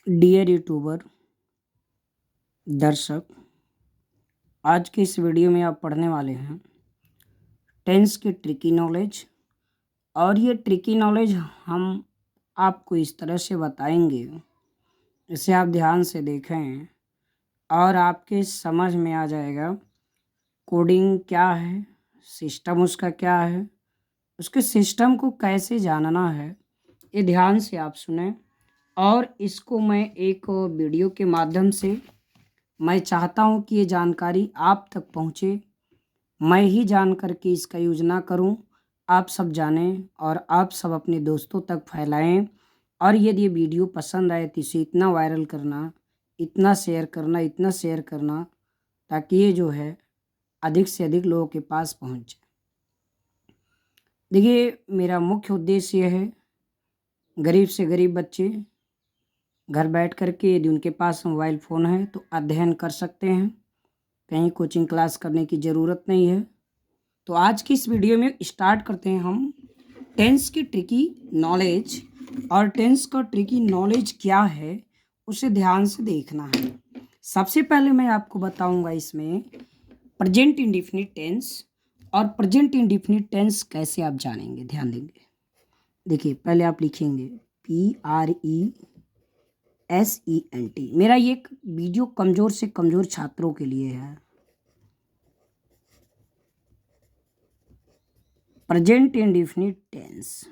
Dear YouTuber दर्शक, आज के इस वीडियो में आप पढ़ने वाले हैं टेंस की ट्रिकी नॉलेज। और ये ट्रिकी नॉलेज हम आपको इस तरह से बताएंगे, इसे आप ध्यान से देखें और आपके समझ में आ जाएगा कोडिंग क्या है, सिस्टम उसका क्या है, उसके सिस्टम को कैसे जानना है। ये ध्यान से आप सुने और इसको मैं एक वीडियो के माध्यम से मैं चाहता हूँ कि ये जानकारी आप तक पहुँचे, मैं ही जान करके इसका यूज ना करूँ, आप सब जानें और आप सब अपने दोस्तों तक फैलाएं। और यदि ये वीडियो पसंद आए तो इसे इतना वायरल करना, इतना शेयर करना, इतना शेयर करना, ताकि ये जो है अधिक से अधिक लोगों के पास पहुँचे। देखिए, मेरा मुख्य उद्देश्य ये है, गरीब से गरीब बच्चे घर बैठ करके यदि उनके पास मोबाइल फ़ोन है तो अध्ययन कर सकते हैं, कहीं कोचिंग क्लास करने की ज़रूरत नहीं है। तो आज की इस वीडियो में स्टार्ट करते हैं हम टेंस की ट्रिकी नॉलेज। और टेंस का ट्रिकी नॉलेज क्या है उसे ध्यान से देखना है। सबसे पहले मैं आपको बताऊंगा इसमें प्रेजेंट इंडेफिनिट टेंस। और प्रेजेंट इंडेफिनिट टेंस कैसे आप जानेंगे, ध्यान देंगे। देखिए, पहले आप लिखेंगे PRESENT। मेरा ये वीडियो कमज़ोर से कमज़ोर छात्रों के लिए है। Present indefinite tense.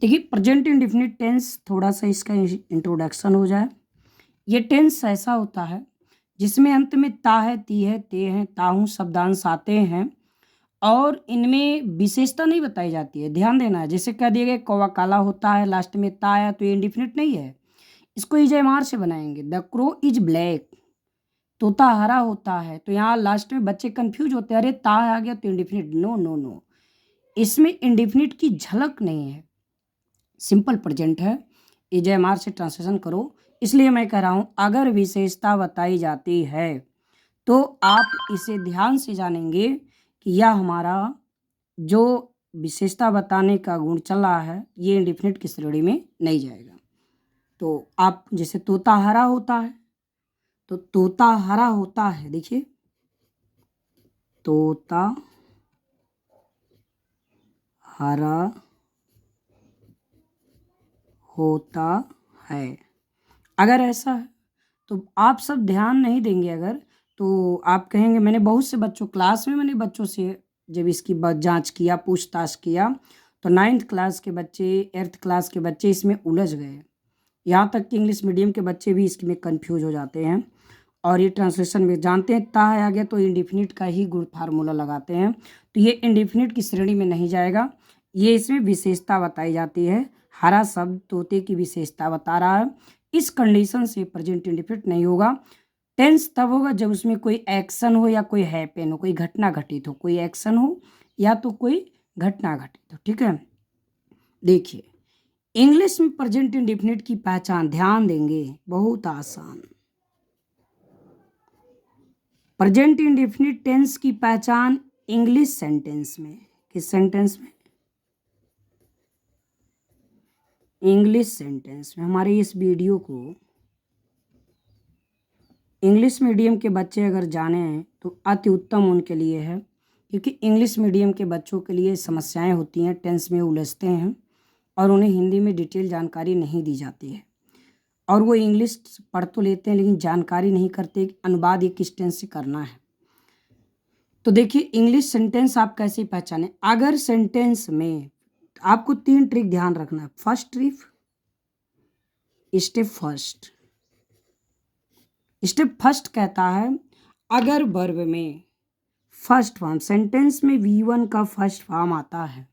देखिए, प्रेजेंट इंडेफिनिट टेंस, थोड़ा सा इसका इंट्रोडक्शन हो जाए। ये टेंस ऐसा होता है जिसमें अंत में ता है, ती है, ते हैं, ताहू शब्दांश आते हैं और इनमें विशेषता नहीं बताई जाती है। ध्यान देना है, जैसे कह दिया गया कौवा काला होता है, लास्ट में ता आया तो ये इंडेफिनिट नहीं है। इसको इजमार से बनाएंगे। द क्रो इज ब्लैक, तोता हरा होता है, तो यहाँ लास्ट में बच्चे कंफ्यूज होते हैं, अरे ता आ गया तो इंडेफिनिट। नो नो नो, इसमें इंडेफिनिट की झलक नहीं है, सिंपल प्रेजेंट है। इजमार से ट्रांसलेशन करो। इसलिए मैं कह रहा हूँ अगर विशेषता बताई जाती है तो आप इसे ध्यान से जानेंगे कि यह हमारा जो विशेषता बताने का गुण चल रहा है ये इंडेफिनिट की श्रेणी में नहीं जाएगा। तो आप जैसे तोता हरा होता है, तो तोता हरा होता है, देखिए तोता हरा होता है। अगर ऐसा है तो आप सब ध्यान नहीं देंगे, अगर तो आप कहेंगे, मैंने बहुत से बच्चों क्लास में मैंने बच्चों से जब इसकी जांच किया, पूछताछ किया, तो 9th क्लास के बच्चे, 8th क्लास के बच्चे इसमें उलझ गए। यहाँ तक कि इंग्लिश मीडियम के बच्चे भी इसमें कंफ्यूज हो जाते हैं और ये ट्रांसलेशन में जानते हैं ता आ गया तो इंडेफिनिट का ही गुण फार्मूला लगाते हैं, तो ये इंडेफिनिट की श्रेणी में नहीं जाएगा। ये इसमें विशेषता बताई जाती है। हरा शब्द तोते की विशेषता बता रहा है। इस कंडीशन से प्रेजेंट इंडेफिनिट नहीं होगा। टेंस तब होगा जब उसमें कोई एक्शन हो या कोई हैपन हो, कोई घटना घटित हो, कोई एक्शन हो या तो कोई घटना घटित हो। ठीक है, देखिए इंग्लिश में प्रेजेंट इंडेफिनिट की पहचान ध्यान देंगे, बहुत आसान। प्रेजेंट इंडेफिनिट टेंस की पहचान इंग्लिश सेंटेंस में, किस सेंटेंस में? इंग्लिश सेंटेंस में। हमारे इस वीडियो को इंग्लिश मीडियम के बच्चे अगर जाने हैं तो अति उत्तम उनके लिए है, क्योंकि इंग्लिश मीडियम के बच्चों के लिए समस्याएं होती हैं, टेंस में उलझते हैं और उन्हें हिंदी में डिटेल जानकारी नहीं दी जाती है और वो इंग्लिश पढ़ तो लेते हैं लेकिन जानकारी नहीं करते कि अनुवाद ये किस टेंस से करना है। तो देखिए, इंग्लिश सेंटेंस आप कैसे पहचाने? अगर सेंटेंस में आपको 3 ट्रिक ध्यान रखना है। First trick, step first. Step first कहता है अगर वर्ब में फर्स्ट फॉर्म, सेंटेंस में V1 का फर्स्ट फॉर्म आता है,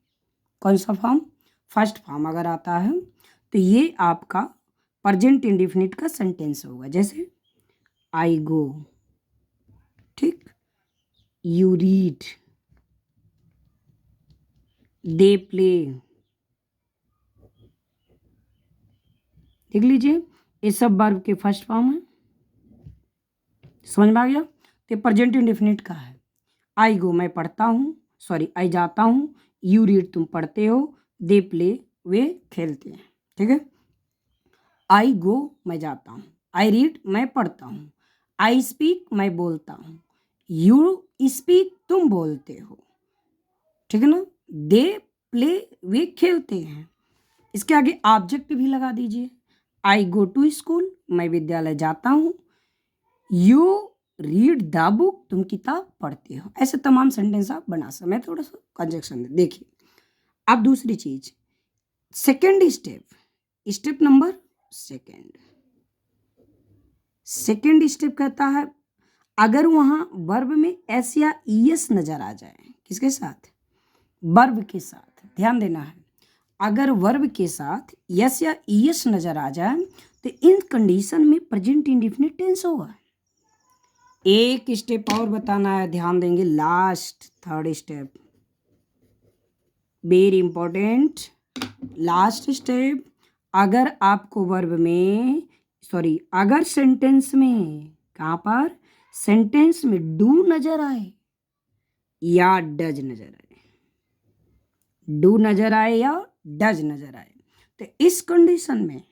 कौन सा फॉर्म? फर्स्ट फॉर्म अगर आता है तो ये आपका प्रेजेंट इंडेफिनिट का सेंटेंस होगा। जैसे आई गो, ठीक, यू रीड, दे प्ले। देख लीजिए, ये सब वर्ब के फर्स्ट फॉर्म है। समझ में आ गया? तो प्रेजेंट इंडेफिनिट का है। आई गो मैं पढ़ता हूँ, सॉरी आई जाता हूँ, यू रीड तुम पढ़ते हो, दे प्ले वे खेलते हैं। ठीक है, आई गो मैं जाता हूँ, आई रीड मैं पढ़ता हूँ, आई स्पीक मैं बोलता हूँ, यू स्पीक तुम बोलते हो, ठीक है ना। दे प्ले वे खेलते हैं। इसके आगे ऑब्जेक्ट भी लगा दीजिए। आई गो टू स्कूल मैं विद्यालय जाता हूँ, यू रीड द बुक तुम किताब पढ़ते हो। ऐसे तमाम सेंटेंस आप बना सकते। मैं थोड़ा सा कंजक्शन दे देखिए। अब दूसरी चीज, second step, step number second. Second step कहता है अगर वहां वर्ब में एस या ईएस नजर आ जाए, किसके साथ, वर्ब के साथ, ध्यान देना है। अगर वर्ब के साथ यस या ईएस नजर आ जाए तो इन कंडीशन में प्रेजेंट इंडेफिनिट टेंस होगा। एक स्टेप और बताना है, ध्यान देंगे, last third step, very important, last step. अगर आपको वर्ब में अगर सेंटेंस में, कहाँ पर, सेंटेंस में डू नजर आए या डज नजर आए, डू नजर आए या डज नजर आए, तो इस कंडीशन में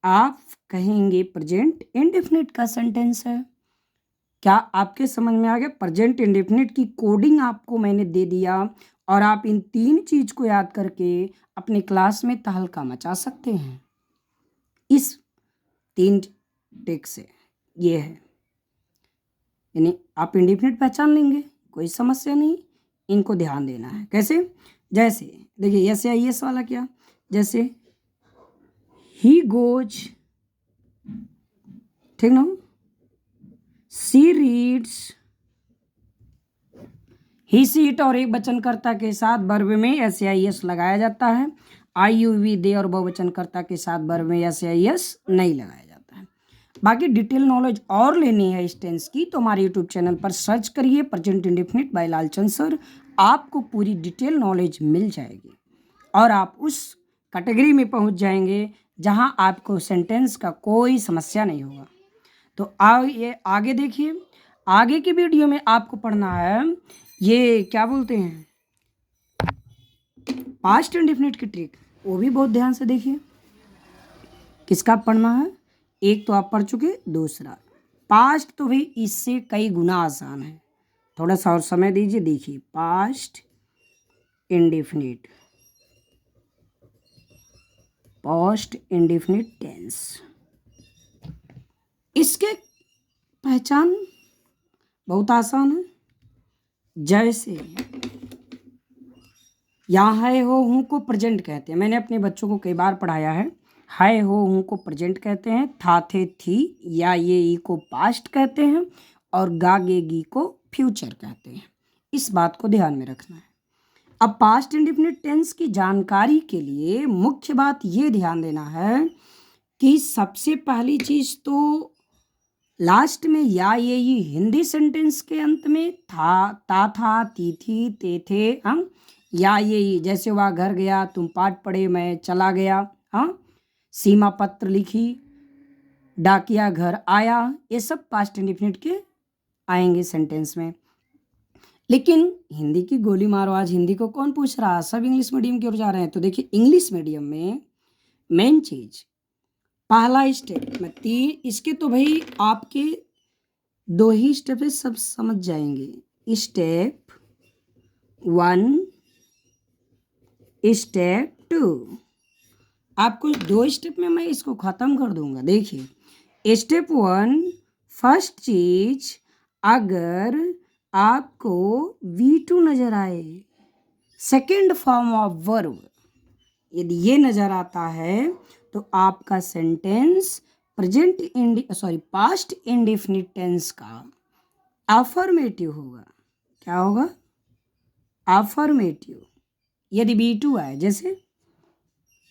आप कहेंगे प्रेजेंट इंडेफिनिट का सेंटेंस है। क्या आपके समझ में आ गया? प्रेजेंट इंडेफिनिट की कोडिंग आपको मैंने दे दिया और आप इन तीन चीज को याद करके अपने क्लास में तहलका मचा सकते हैं इस तीन टेक से। ये है, यानी आप इंडेफिनिट पहचान लेंगे, कोई समस्या नहीं। इनको ध्यान देना है। कैसे? जैसे देखिए यस या यस वाला क्या, जैसे ही गोज, ठीक ना, सी रीड्स, ही सीट और एक वचनकर्ता के साथ वर्ब में एस या एस लगाया जाता है। आई यू वी दे और बहुवचनकर्ता के साथ वर्ब में एस या एस नहीं लगाया जाता है। बाकी डिटेल नॉलेज और लेनी है इस टेंस की तो हमारे यूट्यूब चैनल पर सर्च करिए present indefinite by Lalchand sir, आपको पूरी डिटेल नॉलेज मिल जाएगी और आप उस कैटेगरी में पहुंच जाएंगे जहां आपको सेंटेंस का कोई समस्या नहीं होगा। तो ये आगे देखिए, आगे की वीडियो में आपको पढ़ना है ये क्या बोलते हैं, पास्ट इंडेफिनिट की ट्रिक, वो भी बहुत ध्यान से देखिए। किसका पढ़ना है? एक तो आप पढ़ चुके, दूसरा पास्ट तो भाई इससे कई गुना आसान है, थोड़ा सा और समय दीजिए। देखिए past indefinite, past indefinite tense, इसके पहचान बहुत आसान है। जैसे यहाँ है हो हूँ को प्रेजेंट कहते हैं, मैंने अपने बच्चों को कई बार पढ़ाया है। है हो हूँ को प्रेजेंट कहते हैं, था थे थी या ये ई को पास्ट कहते हैं और गा गे गी को फ्यूचर कहते हैं। इस बात को ध्यान में रखना है। अब पास्ट इंडेफिनिट टेंस की जानकारी के लिए मुख्य बात ये ध्यान देना है कि सबसे पहली चीज तो लास्ट में या ये हिंदी सेंटेंस के अंत में था ती थी ते थे, हम या ये जैसे वह घर गया, तुम पाठ पढ़े, मैं चला गया, हाँ, सीमा पत्र लिखी, डाकिया घर आया, ये सब पास्ट इंडेफिनिट के आएंगे सेंटेंस में। लेकिन हिंदी की गोली मारो, आज हिंदी को कौन पूछ रहा है, सब इंग्लिश मीडियम की ओर जा रहे हैं। तो देखिए इंग्लिश मीडियम में मेन चीज पहला स्टेप में इसके तो भाई आपके 2 ही स्टेप से सब समझ जाएंगे। स्टेप 1, स्टेप 2, आपको 2 स्टेप में मैं इसको खत्म कर दूंगा। देखिए स्टेप 1, फर्स्ट चीज, अगर आपको V2 नजर आए, सेकेंड फॉर्म ऑफ वर्ब, यदि ये नजर आता है तो आपका सेंटेंस पास्ट इंडेफिनिट टेंस का अफर्मेटिव होगा। क्या होगा? अफर्मेटिव। यदि B2 आए, जैसे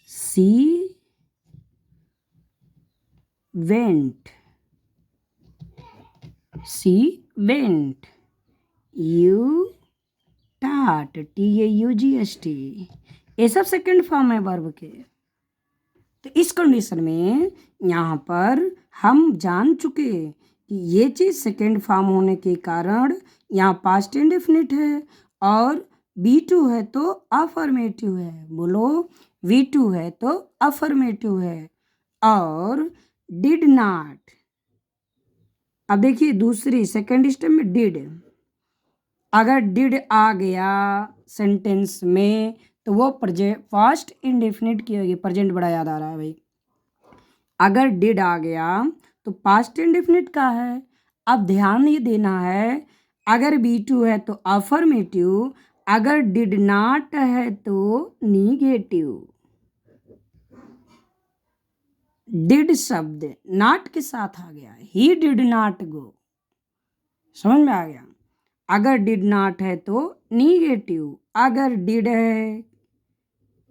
सी वेंट, यू टाट, TAUGST, ये सब सेकेंड फॉर्म है वर्ब के। तो इस कंडीशन में यहाँ पर हम जान चुके कि ये चीज़ सेकेंड फॉर्म होने के कारण यहाँ पास्ट इंडेफिनिट है और B2 है तो अफर्मेटिव है। बोलो, V2 है तो अफर्मेटिव है। और डिड नॉट। अब देखिए दूसरी सेकंड स्टेप में डिड, अगर डिड आ गया सेंटेंस में तो वो पास्ट इंडेफिनिट की होगी। प्रेजेंट बड़ा याद आ रहा है भाई। अगर डिड आ गया तो पास्ट इंडेफिनिट का है। अब ध्यान ये देना है, अगर B2 है तो अफर्मेटिव, अगर डिड नॉट है तो निगेटिव। डिड शब्द नॉट के साथ आ गया, ही डिड नॉट गो, समझ में आ गया। अगर डिड नॉट है तो निगेटिव, अगर डिड है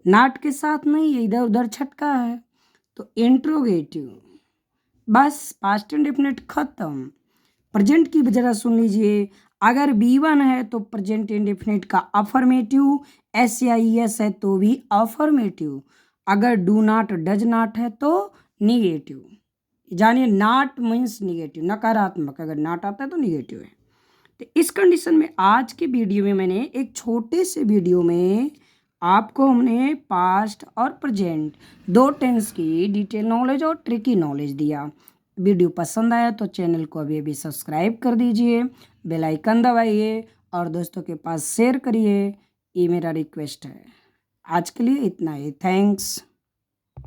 नॉट के साथ नहीं है, इधर उधर छटका है तो इंट्रोगेटिव। बस पास्ट इंडेफिनिट खत्म। प्रेजेंट की जरा सुन लीजिए, अगर B1 है तो प्रेजेंट इंडेफिनिट का अफर्मेटिव, SIS है तो भी अफर्मेटिव, अगर डू नॉट डज नॉट है तो निगेटिव। जानिए नॉट मीन्स निगेटिव, नकारात्मक, अगर नॉट आता है तो निगेटिव है। तो इस कंडीशन में आज के वीडियो में मैंने एक छोटे से वीडियो में आपको हमने पास्ट और प्रेजेंट दो टेंस की डिटेल नॉलेज और ट्रिकी नॉलेज दिया। वीडियो पसंद आया तो चैनल को अभी अभी सब्सक्राइब कर दीजिए, बेल आइकन दबाइए और दोस्तों के पास शेयर करिए, ये मेरा रिक्वेस्ट है। आज के लिए इतना ही, थैंक्स।